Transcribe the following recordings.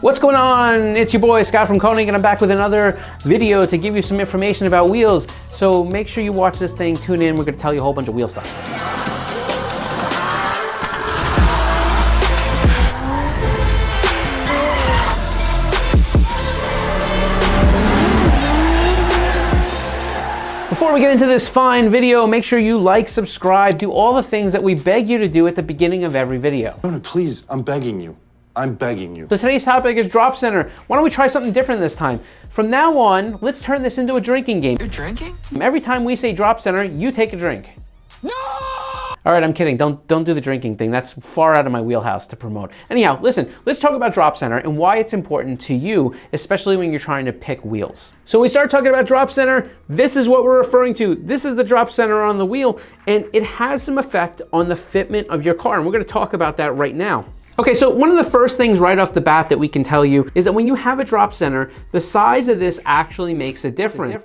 What's going on? It's your boy Scott from KONIG, and I'm back with another video to give you some information about wheels. So make sure you watch this thing, tune in, we're gonna tell you a whole bunch of wheel stuff. Before we get into this fine video, make sure you like, subscribe, do all the things that we beg you to do at the beginning of every video. No, please, I'm begging you. I'm begging you. So today's topic is drop center. Why don't we try something different this time? From now on, let's turn this into a drinking game. You're drinking? Every time we say drop center, you take a drink. No! All right, I'm kidding. Don't do the drinking thing. That's far out of my wheelhouse to promote. Anyhow, listen, let's talk about drop center and why it's important to you, especially when you're trying to pick wheels. So we start talking about drop center, this is what we're referring to. This is the drop center on the wheel, and it has some effect on the fitment of your car, and we're gonna talk about that right now. Okay, so one of the first things right off the bat that we can tell you is that when you have a drop center, the size of this actually makes a difference.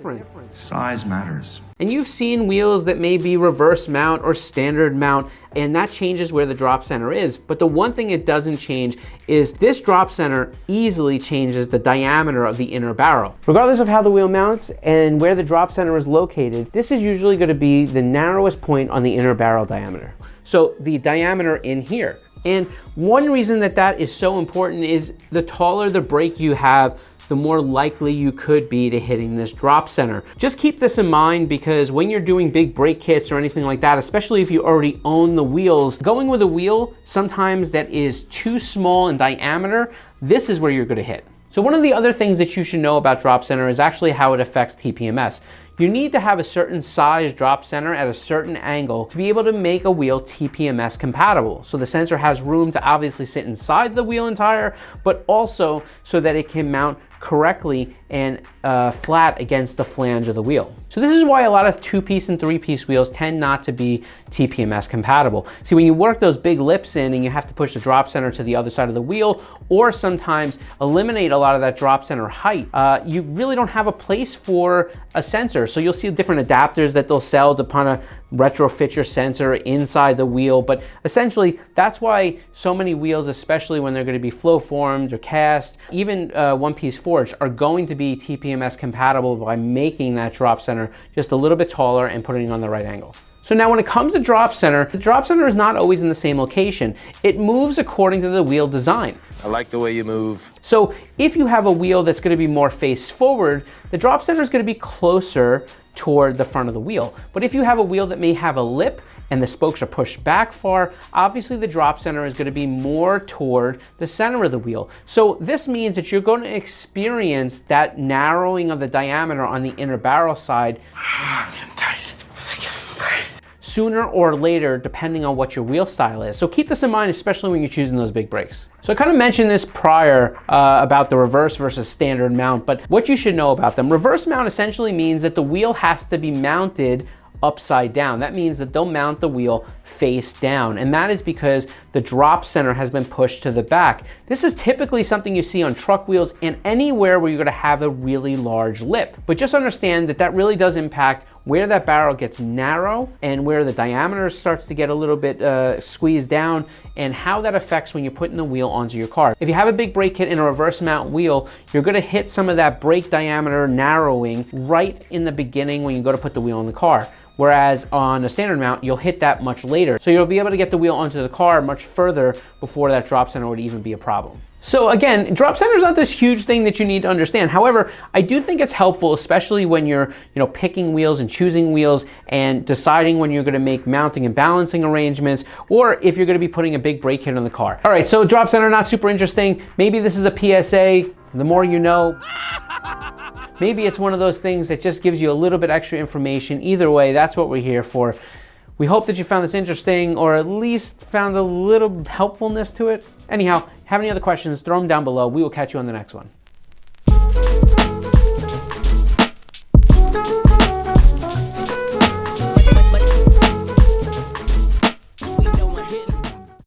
Size matters. And you've seen wheels that may be reverse mount or standard mount, and that changes where the drop center is. But the one thing it doesn't change is this drop center easily changes the diameter of the inner barrel. Regardless of how the wheel mounts and where the drop center is located, this is usually going to be the narrowest point on the inner barrel diameter. So the diameter in here. And one reason that that is so important is the taller the brake you have, the more likely you could be to hitting this drop center. Just keep this in mind, because when you're doing big brake kits or anything like that, especially if you already own the wheels, going with a wheel sometimes that is too small in diameter, this is where you're gonna hit. So one of the other things that you should know about drop center is actually how it affects TPMS. You need to have a certain size drop center at a certain angle to be able to make a wheel TPMS compatible. So the sensor has room to obviously sit inside the wheel and tire, but also so that it can mount correctly and flat against the flange of the wheel. So this is why a lot of 2-piece and 3-piece wheels tend not to be TPMS compatible. See, when you work those big lips in and you have to push the drop center to the other side of the wheel, or sometimes eliminate a lot of that drop center height, you really don't have a place for a sensor. So you'll see different adapters that they'll sell to kind of retrofit your sensor inside the wheel. But essentially, that's why so many wheels, especially when they're going to be flow formed or cast, even 1-piece forged, are going to be TPMS compatible by making that drop center just a little bit taller and putting it on the right angle. So now when it comes to drop center, the drop center is not always in the same location. It moves according to the wheel design. I like the way you move. So if you have a wheel that's going to be more face forward, the drop center is going to be closer toward the front of the wheel. But if you have a wheel that may have a lip and the spokes are pushed back far, obviously the drop center is going to be more toward the center of the wheel. So this means that you're going to experience that narrowing of the diameter on the inner barrel side sooner or later, depending on what your wheel style is. So keep this in mind, especially when you're choosing those big brakes. So I kind of mentioned this prior about the reverse versus standard mount, but what you should know about them. Reverse mount essentially means that the wheel has to be mounted upside down. That means that they'll mount the wheel face down, and that is because the drop center has been pushed to the back. This is typically something you see on truck wheels and anywhere where you're going to have a really large lip. But just understand that that really does impact where that barrel gets narrow and where the diameter starts to get a little bit squeezed down, and how that affects when you're putting the wheel onto your car. If you have a big brake kit in a reverse mount wheel, you're going to hit some of that brake diameter narrowing right in the beginning when you go to put the wheel in the car. Whereas on a standard mount, you'll hit that much later. So you'll be able to get the wheel onto the car much further before that drop center would even be a problem. So again, drop center is not this huge thing that you need to understand. However, I do think it's helpful, especially when you're picking wheels and choosing wheels and deciding when you're going to make mounting and balancing arrangements, or if you're going to be putting a big brake kit on the car. All right, so drop center, not super interesting. Maybe this is a PSA. The more you know. Maybe it's one of those things that just gives you a little bit extra information. Either way, that's what we're here for. We hope that you found this interesting, or at least found a little helpfulness to it. Anyhow, have any other questions, throw them down below. We will catch you on the next one.